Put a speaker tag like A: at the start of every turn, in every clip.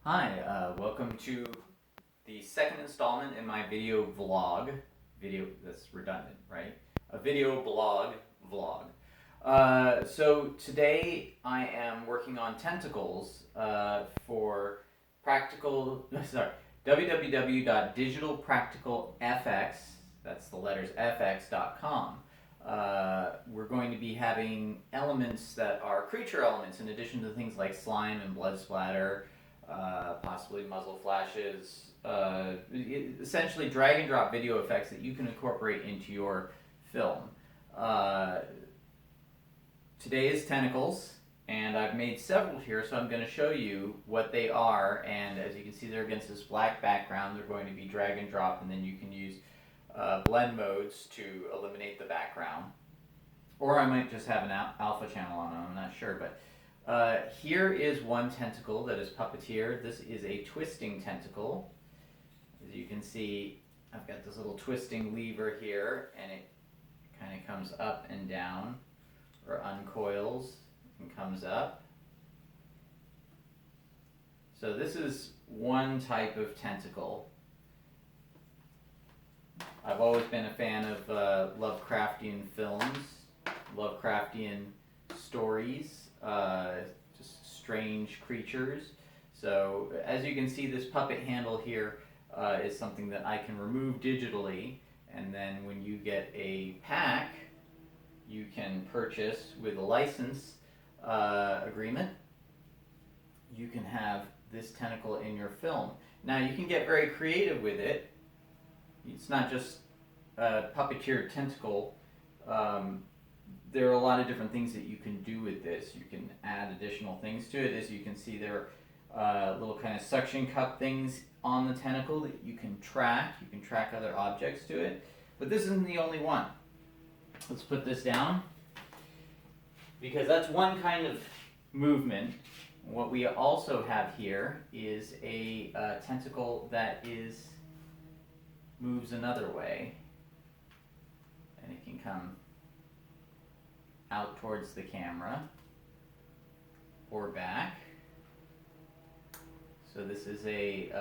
A: Welcome to the second installment in my video vlog. Video, that's redundant, right? A video blog vlog. So today I am working on tentacles for practical, sorry, www.digitalpracticalfx, that's the letters fx.com. We're going to be having elements that are creature elements in addition to things like slime and blood splatter, possibly muzzle flashes, essentially drag and drop video effects that you can incorporate into your film. Today is tentacles, and I've made several here, so I'm going to show you what they are. And as you can see, they're against this black background. They're going to be drag and drop, and then you can use blend modes to eliminate the background. Or I might just have an alpha channel on them, I'm not sure. But here is one tentacle that is puppeteered. This is a twisting tentacle. As you can see, I've got this little twisting lever here, and it kind of comes up and down, or uncoils and comes up. So this is one type of tentacle. I've always been a fan of Lovecraftian films, Lovecraftian stories, just strange creatures. So as you can see, this puppet handle here is something that I can remove digitally, and then when you get a pack, you can purchase with a license agreement. You can have this tentacle in your film. Now you can get very creative with it. It's not just a puppeteered tentacle. There are a lot of different things that you can do with this. You can add additional things to it. As you can see, there are little kind of suction cup things on the tentacle that you can track. You can track other objects to it. But this isn't the only one. Let's put this down, because that's one kind of movement. What we also have here is a tentacle that moves another way, and it can come out towards the camera or back. So this is a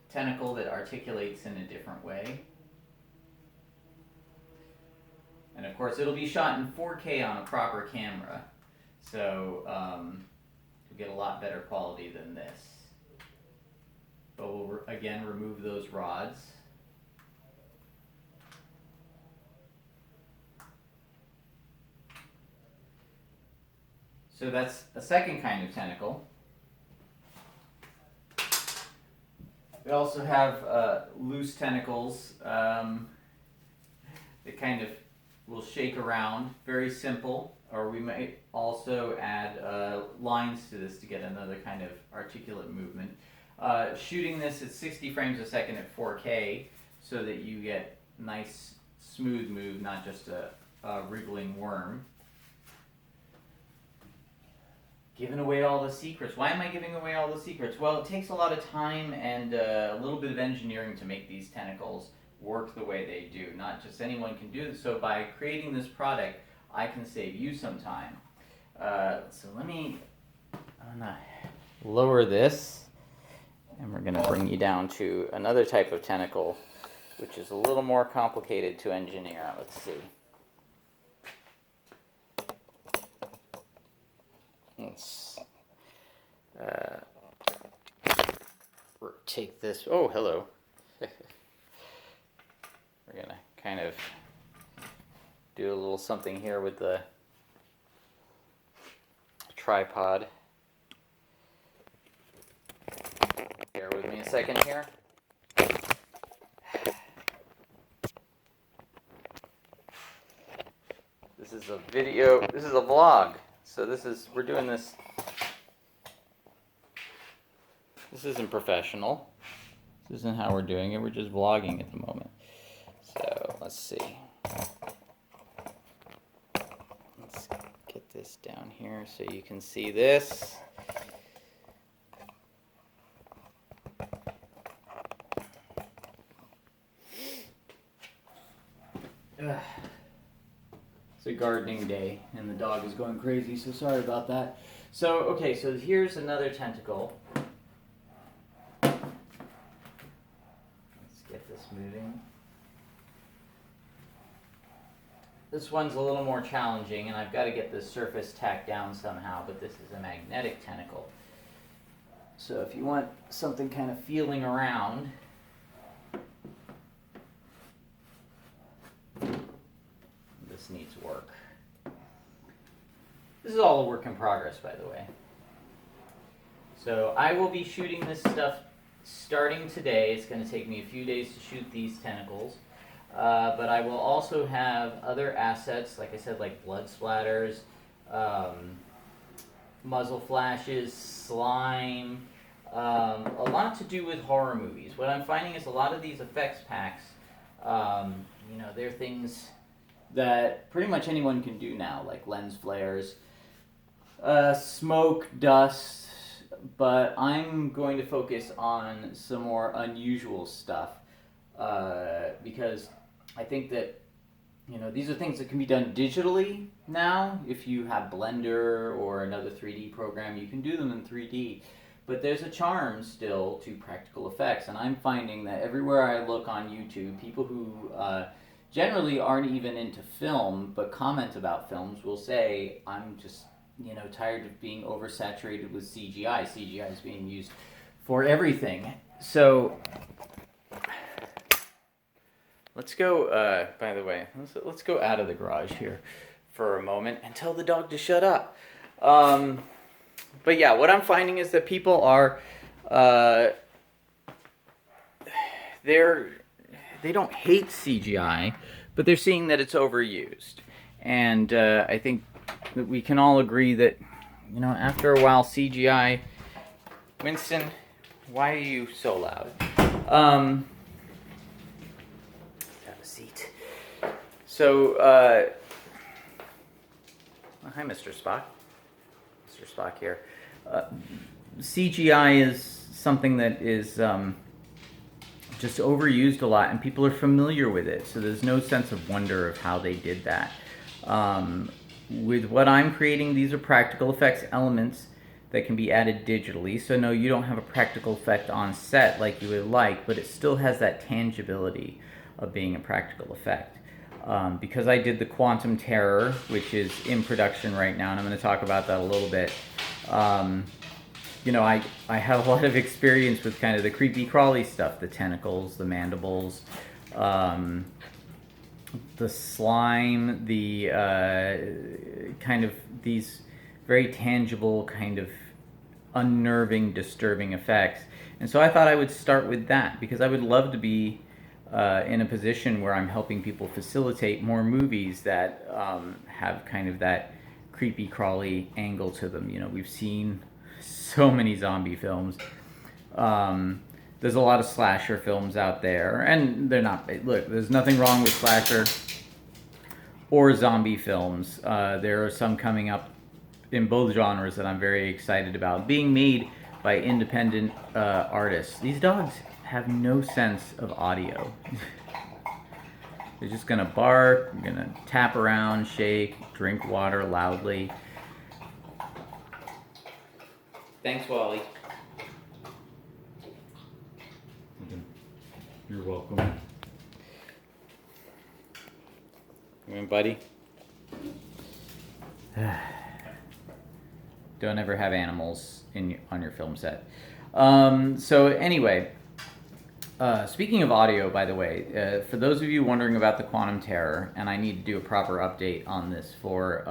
A: tentacle that articulates in a different way. And of course, it'll be shot in 4K on a proper camera, so you'll get a lot better quality than this. But we'll again remove those rods. So that's a second kind of tentacle. We also have loose tentacles that kind of will shake around, very simple, or we might also add lines to this to get another kind of articulate movement. Shooting this at 60 frames a second at 4K so that you get nice smooth move, not just a wriggling worm. Giving away all the secrets. Why am I giving away all the secrets? Well, it takes a lot of time and a little bit of engineering to make these tentacles work the way they do. Not just anyone can do it. So by creating this product, I can save you some time. So I'm gonna lower this, and we're gonna bring you down to another type of tentacle, which is a little more complicated to engineer. Let's see. Let's take this. Oh, hello. We're gonna kind of do a little something here with the tripod. Bear with me a second here. This is a video, this is a vlog. So we're doing this. This isn't professional. This isn't how we're doing it. We're just vlogging at the moment. So let's see. Let's get this down here so you can see this. It's a gardening day and the dog is going crazy, so sorry about that. So, okay, so here's another tentacle. Let's get this moving. This one's a little more challenging, and I've got to get the surface tacked down somehow, but this is a magnetic tentacle. So if you want something kind of feeling around, this needs work. This is all a work in progress, by the way. So I will be shooting this stuff starting today. It's going to take me a few days to shoot these tentacles. But I will also have other assets, like I said, like blood splatters, muzzle flashes, slime, a lot to do with horror movies. What I'm finding is a lot of these effects packs, they're things that pretty much anyone can do now, like lens flares, smoke, dust, but I'm going to focus on some more unusual stuff because I think that these are things that can be done digitally now. If you have Blender or another 3D program, you can do them in 3D. But there's a charm still to practical effects, and I'm finding that everywhere I look on YouTube, people who generally aren't even into film but comment about films will say, I'm just tired of being oversaturated with CGI. CGI is being used for everything. So let's go, by the way, let's go out of the garage here for a moment and tell the dog to shut up. But yeah, what I'm finding is that people are, they don't hate CGI, but they're seeing that it's overused. And I think that we can all agree that, after a while CGI... Winston, why are you so loud? Have a seat. So, hi, Mr. Spock. Mr. Spock here. CGI is something that is just overused a lot, and people are familiar with it, so there's no sense of wonder of how they did that. With what I'm creating, these are practical effects elements that can be added digitally. So no, you don't have a practical effect on set like you would like, but it still has that tangibility of being a practical effect. Because I did the Quantum Terror, which is in production right now, and I'm going to talk about that a little bit. I have a lot of experience with kind of the creepy crawly stuff, the tentacles, the mandibles, the slime, the kind of these very tangible, kind of unnerving, disturbing effects. And so I thought I would start with that, because I would love to be in a position where I'm helping people facilitate more movies that have kind of that creepy crawly angle to them. We've seen so many zombie films. There's a lot of slasher films out there, and they're not, look, there's nothing wrong with slasher or zombie films. There are some coming up in both genres that I'm very excited about, being made by independent artists. These dogs have no sense of audio. They're just gonna bark, gonna tap around, shake, drink water loudly. Thanks, Wally.
B: You're welcome.
A: Come in, buddy. Don't ever have animals on your film set. So anyway, speaking of audio, by the way, for those of you wondering about the Quantum Terror, and I need to do a proper update on this for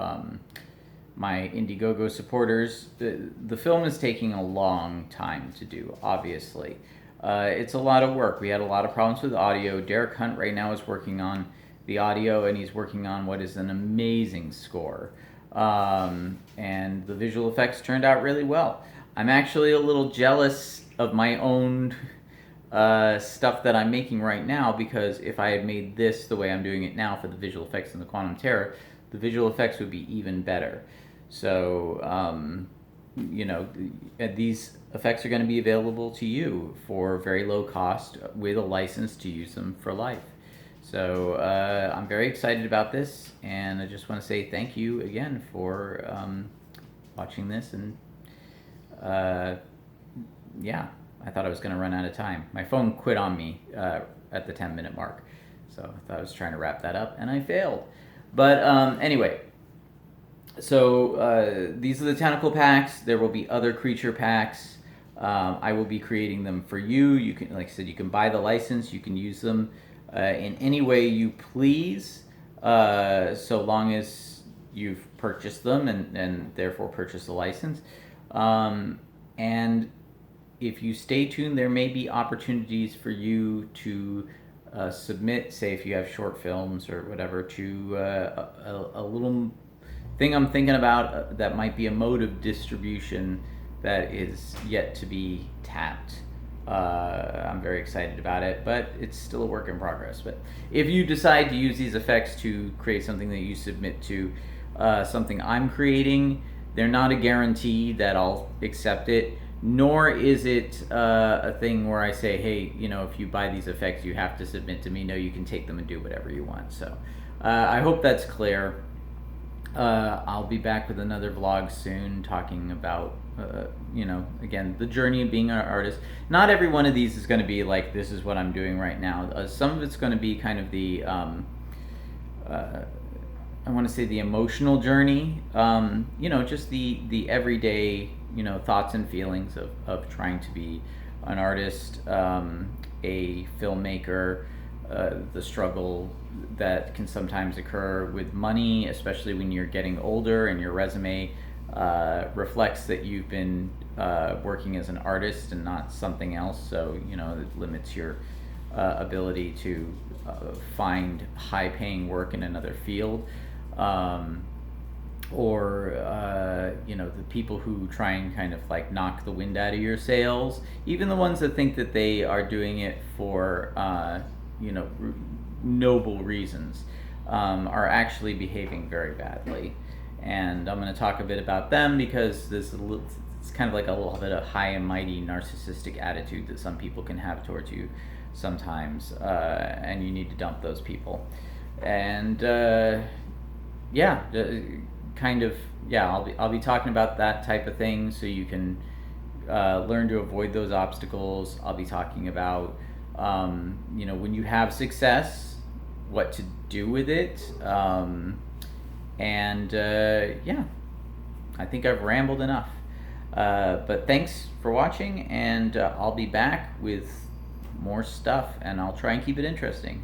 A: my Indiegogo supporters, the film is taking a long time to do, obviously. It's a lot of work. We had a lot of problems with audio. Derek Hunt right now is working on the audio, and he's working on what is an amazing score. And the visual effects turned out really well. I'm actually a little jealous of my own stuff that I'm making right now, because if I had made this the way I'm doing it now for the visual effects in the Quantum Terror, the visual effects would be even better. So, these effects are going to be available to you for very low cost with a license to use them for life. So I'm very excited about this, and I just want to say thank you again for watching this, and yeah, I thought I was going to run out of time. My phone quit on me at the 10-minute mark, so I thought I was trying to wrap that up, and I failed. But anyway, so these are the tentacle packs. There will be other creature packs. I will be creating them for you. You can, like I said, you can buy the license. You can use them in any way you please, so long as you've purchased them and therefore purchased the license. And if you stay tuned, there may be opportunities for you to submit, say if you have short films or whatever, to a little thing I'm thinking about that might be a mode of distribution that is yet to be tapped. I'm very excited about it, but it's still a work in progress. But if you decide to use these effects to create something that you submit to something I'm creating, they're not a guarantee that I'll accept it, nor is it a thing where I say, hey, you know, if you buy these effects, you have to submit to me. No, you can take them and do whatever you want. So I hope that's clear. I'll be back with another vlog soon talking about, you know, again, the journey of being an artist. Not every one of these is going to be like, this is what I'm doing right now. Some of it's going to be kind of the, I want to say the emotional journey, you know, just the everyday, you know, thoughts and feelings of trying to be an artist, a filmmaker, the struggle that can sometimes occur with money, especially when you're getting older and your resume reflects that you've been working as an artist and not something else. So, you know, it limits your ability to find high-paying work in another field. Or you know, the people who try and kind of like knock the wind out of your sails, even the ones that think that they are doing it for you know, noble reasons, are actually behaving very badly. And I'm going to talk a bit about them because it's kind of like a little bit of high and mighty narcissistic attitude that some people can have towards you sometimes, and you need to dump those people. And yeah, kind of, yeah, I'll be talking about that type of thing so you can learn to avoid those obstacles. I'll be talking about you know, when you have success, what to do with it, and yeah, I think I've rambled enough, but thanks for watching, and I'll be back with more stuff, and I'll try and keep it interesting.